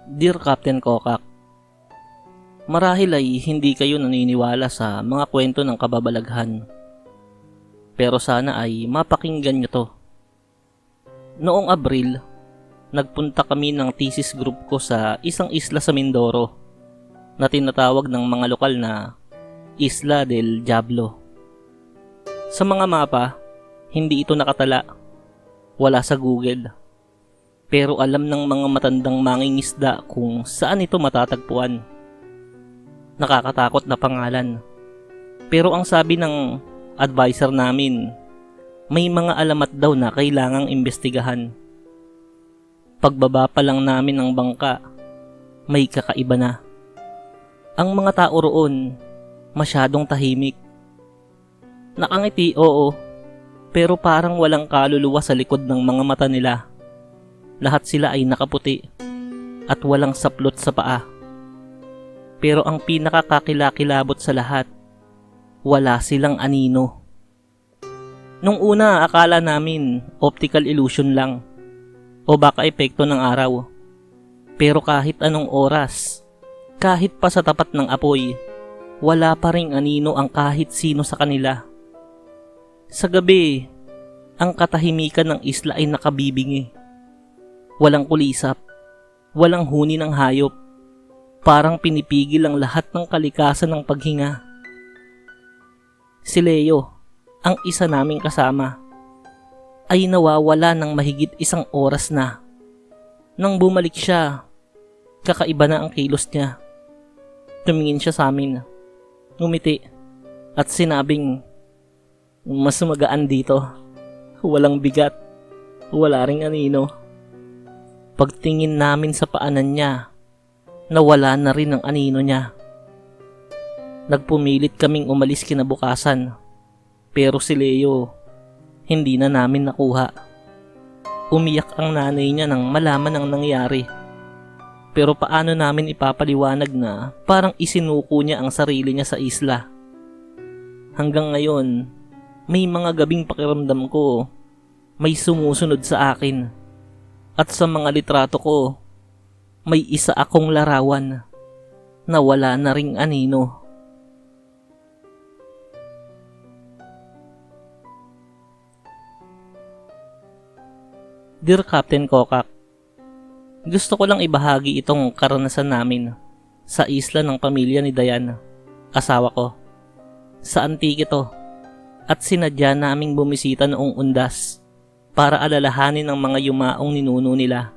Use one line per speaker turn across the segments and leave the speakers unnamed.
Dear Captain Kokak, marahil ay hindi kayo naniniwala sa mga kwento ng kababalaghan. Pero sana ay mapakinggan nyo to. Noong Abril, nagpunta kami ng thesis group ko sa isang isla sa Mindoro na tinatawag ng mga lokal na Isla del Diablo. Sa mga mapa, hindi ito nakatala. Wala sa Google. Pero alam ng mga matandang mangingisda kung saan ito matatagpuan. Nakakatakot na pangalan. Pero ang sabi ng advisor namin, may mga alamat daw na kailangang imbestigahan. Pagbaba pa lang namin ng bangka, may kakaiba na. Ang mga tao roon, masyadong tahimik. Nakangiti, oo, pero parang walang kaluluwa sa likod ng mga mata nila. Lahat sila ay nakaputi at walang saplot sa paa. Pero ang pinakakakilakilabot sa lahat, wala silang anino. Nung una, akala namin optical illusion lang o baka epekto ng araw. Pero kahit anong oras, kahit pa sa tapat ng apoy, wala pa ring anino ang kahit sino sa kanila. Sa gabi, ang katahimikan ng isla ay nakabibingi. Walang kulisap, walang huni ng hayop, parang pinipigil ang lahat ng kalikasan ng paghinga. Si Leo, ang isa naming kasama, ay nawawala ng mahigit isang oras na. Nang bumalik siya, kakaiba na ang kilos niya. Tumingin siya sa amin, ngumiti, at sinabing, mas magaan dito, walang bigat, wala ring anino. Pagtingin namin sa paanan niya, nawala na rin ang anino niya. Nagpumilit kaming umalis kinabukasan, pero si Leo, hindi na namin nakuha. Umiyak ang nanay niya nang malaman ang nangyari. Pero paano namin ipapaliwanag na parang isinuko niya ang sarili niya sa isla? Hanggang ngayon, may mga gabing pakiramdam ko, may sumusunod sa akin. At sa mga litrato ko, may isa akong larawan na wala na ring anino. Dear Captain Kokak, gusto ko lang ibahagi itong karanasan namin sa isla ng pamilya ni Dayan, asawa ko. Sa Antique ito, at sinadya naming bumisita noong undas para alalahanin ang mga yumaong ninuno nila.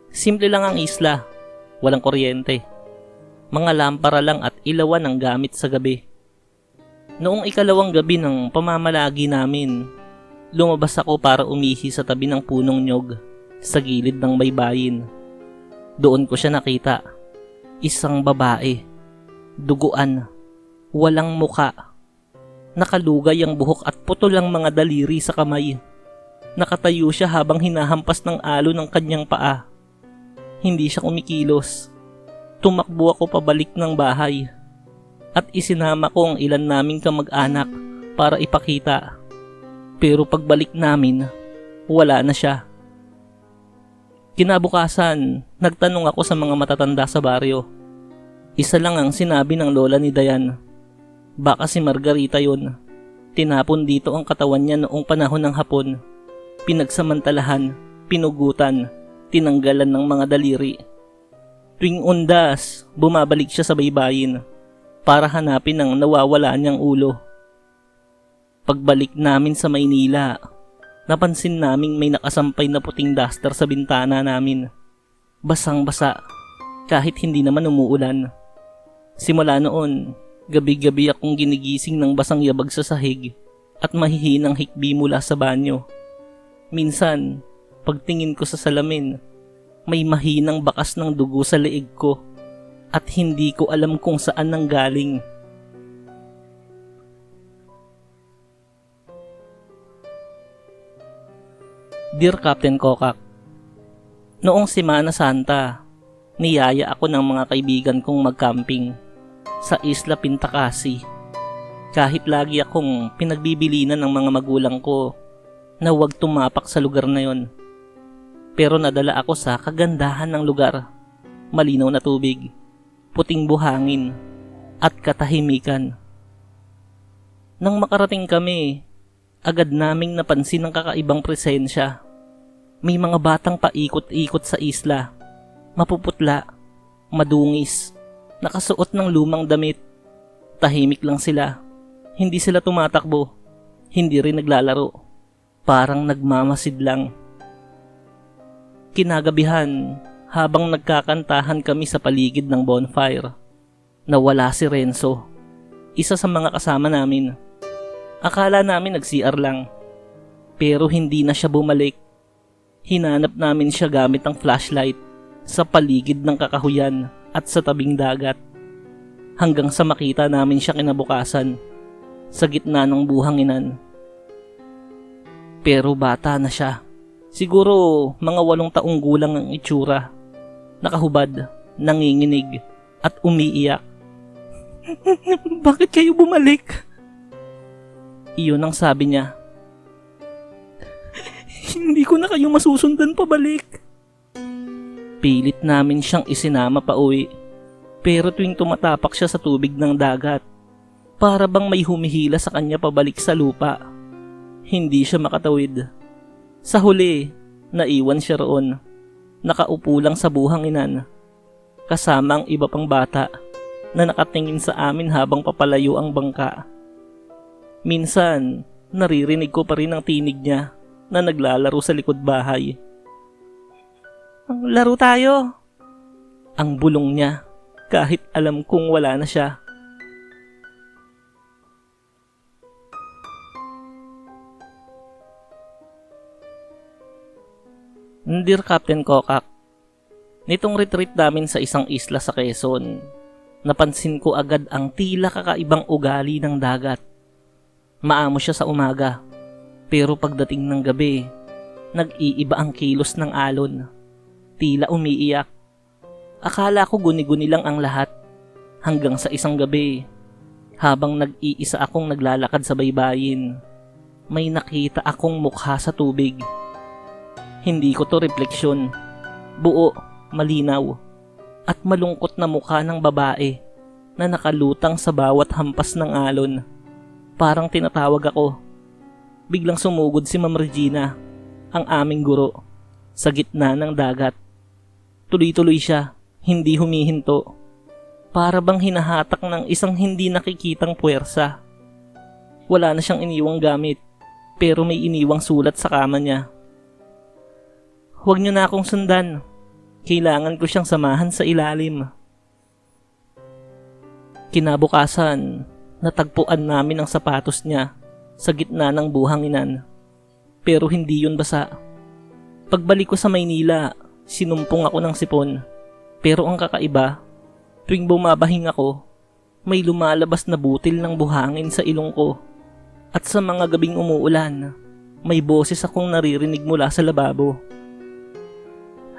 Simple lang ang isla, walang kuryente. Mga lampara lang at ilawan ang gamit sa gabi. Noong ikalawang gabi ng pamamalagi namin, lumabas ako para umihi sa tabi ng punong nyog sa gilid ng baybayin. Doon ko siya nakita. Isang babae, duguan, walang muka. Nakalugay ang buhok at putol ang mga daliri sa kamay. Nakatayo siya habang hinahampas ng alo ng kanyang paa. Hindi siya kumikilos. Tumakbo ako pabalik ng bahay. At isinama ko ang ilan naming kamag-anak para ipakita. Pero pagbalik namin, wala na siya. Kinabukasan, nagtanong ako sa mga matatanda sa baryo. Isa lang ang sinabi ng lola ni Dayan. Baka si Margarita yun. Tinapon dito ang katawan niya noong panahon ng hapon. Pinagsamantalahan, pinugutan, tinanggalan ng mga daliri. Tuwing undas, bumabalik siya sa baybayin para hanapin ang nawawala niyang ulo. Pagbalik namin sa Maynila, napansin naming may nakasampay na puting duster sa bintana namin. Basang-basa, kahit hindi naman umuulan. Simula noon, gabi-gabi akong ginigising ng basang yabag sa sahig at mahihinang hikbi mula sa banyo. Minsan, pagtingin ko sa salamin, may mahinang bakas ng dugo sa leeg ko at hindi ko alam kung saan nanggaling. Dear Captain Kokak, noong Semana Santa, niyaya ako ng mga kaibigan kong mag-camping sa Isla Pintacasi. Kahit lagi akong pinagbibilinan ng mga magulang ko na huwag tumapak sa lugar na yon. Pero nadala ako sa kagandahan ng lugar. malinaw na tubig, puting buhangin, at katahimikan. Nang makarating kami, agad naming napansin ang kakaibang presensya. May mga batang paikot-ikot sa isla, mapuputla, madungis, nakasuot ng lumang damit. Tahimik lang sila, hindi sila tumatakbo, hindi rin naglalaro, parang nagmamasid lang. Kinagabihan, habang nagkakantahan kami sa paligid ng bonfire, nawala si Renzo, isa sa mga kasama namin. Akala namin nag-CR lang, pero hindi na siya bumalik. Hinanap namin siya gamit ang flashlight sa paligid ng kakahuyan at sa tabing dagat, hanggang sa makita namin siya kinabukasan sa gitna ng buhanginan. Pero bata na siya, siguro mga 8 taong gulang ang itsura, nakahubad, nanginginig at umiiyak. Bakit kayo bumalik? Iyon ang sabi niya. Hindi ko na kayo masusundan pabalik. Pilit namin siyang isinama pa uwi, pero tuwing tumatapak siya sa tubig ng dagat, para bang may humihila sa kanya pabalik sa lupa. Hindi siya makatawid. Sa huli, naiwan siya roon, nakaupo lang sa buhanginan, kasama ang iba pang bata na nakatingin sa amin habang papalayo ang bangka. Minsan, naririnig ko pa rin ang tinig niya na naglalaro sa likod bahay. Laro tayo! Ang bulong niya, kahit alam kong wala na siya. Dear Captain Kokak, nitong retreat namin sa isang isla sa Quezon, napansin ko agad ang tila kakaibang ugali ng dagat. Maamo siya sa umaga, pero pagdating ng gabi, nag-iiba ang kilos ng alon. Tila umiiyak. Akala ko guni-guni lang ang lahat, hanggang sa isang gabi, habang nag-iisa akong naglalakad sa baybayin, may nakita akong mukha sa tubig. Hindi ko to refleksyon, buo, malinaw, at malungkot na mukha ng babae na nakalutang sa bawat hampas ng alon. Parang tinatawag ako. Biglang sumugod si Ma'am Regina, ang aming guro, sa gitna ng dagat. Tuloy-tuloy siya, hindi humihinto. Para bang hinahatak ng isang hindi nakikitang puwersa. Wala na siyang iniwang gamit, pero may iniwang sulat sa kama niya. Huwag niyo na akong sundan. Kailangan ko siyang samahan sa ilalim. Kinabukasan, natagpuan namin ang sapatos niya sa gitna ng buhanginan. Pero hindi yun basa. Pagbalik ko sa Maynila, sinumpong ako ng sipon. Pero ang kakaiba, tuwing bumabahing ako, may lumalabas na butil ng buhangin sa ilong ko. At sa mga gabing umuulan, may boses akong naririnig mula sa lababo.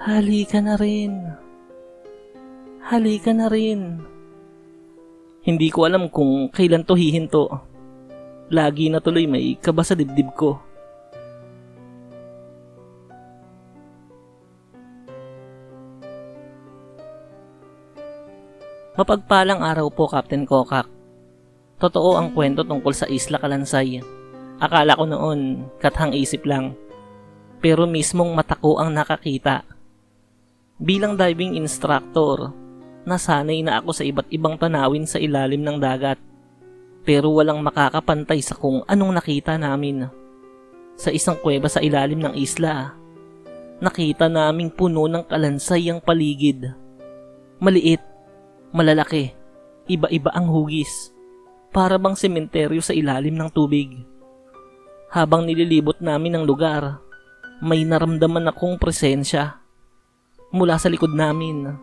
Halika na rin. Halika na rin. Hindi ko alam kung kailan to hihinto. Lagi na tuloy may kaba sa dibdib ko. Mapagpalang araw po, Captain Kokak. Totoo ang kwento tungkol sa Isla Kalansay. Akala ko noon, kathang isip lang. Pero mismong mata ko ang nakakita. Bilang diving instructor, nasanay na ako sa iba't ibang tanawin sa ilalim ng dagat. Pero walang makakapantay sa kung anong nakita namin. Sa isang kuweba sa ilalim ng isla, nakita naming puno ng kalansay ang paligid. Maliit, malalaki, iba-iba ang hugis. Para bang sementeryo sa ilalim ng tubig. Habang nililibot namin ang lugar, may naramdaman akong presensya. Mula sa likod namin,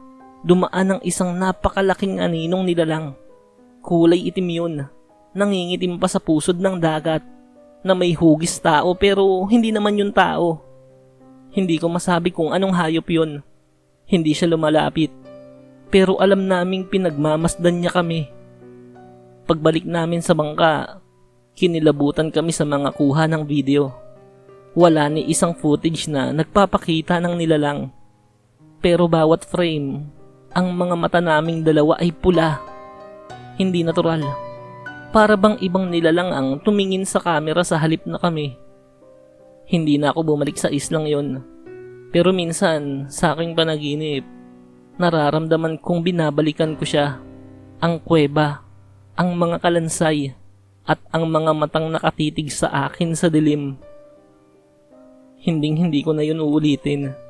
dumaan ang isang napakalaking aninong nilalang. Kulay itim yun, nangingitim pa sa pusod ng dagat, na may hugis tao pero hindi naman yun tao. Hindi ko masabi kung anong hayop yun. Hindi siya lumalapit, pero alam naming pinagmamasdan niya kami. Pagbalik namin sa bangka, kinilabutan kami sa mga kuha ng video. Wala ni isang footage na nagpapakita ng nilalang. Pero bawat frame, Ang mga mata naming dalawa ay pula. Hindi natural. Para bang ibang nilalang ang tumingin sa camera sa halip na kami. Hindi na ako bumalik sa islang yon. Pero minsan, sa aking panaginip, nararamdaman kong binabalikan ko siya. Ang kuweba, ang mga kalansay, at ang mga matang nakatitig sa akin sa dilim. Hinding-hindi ko na yun uulitin.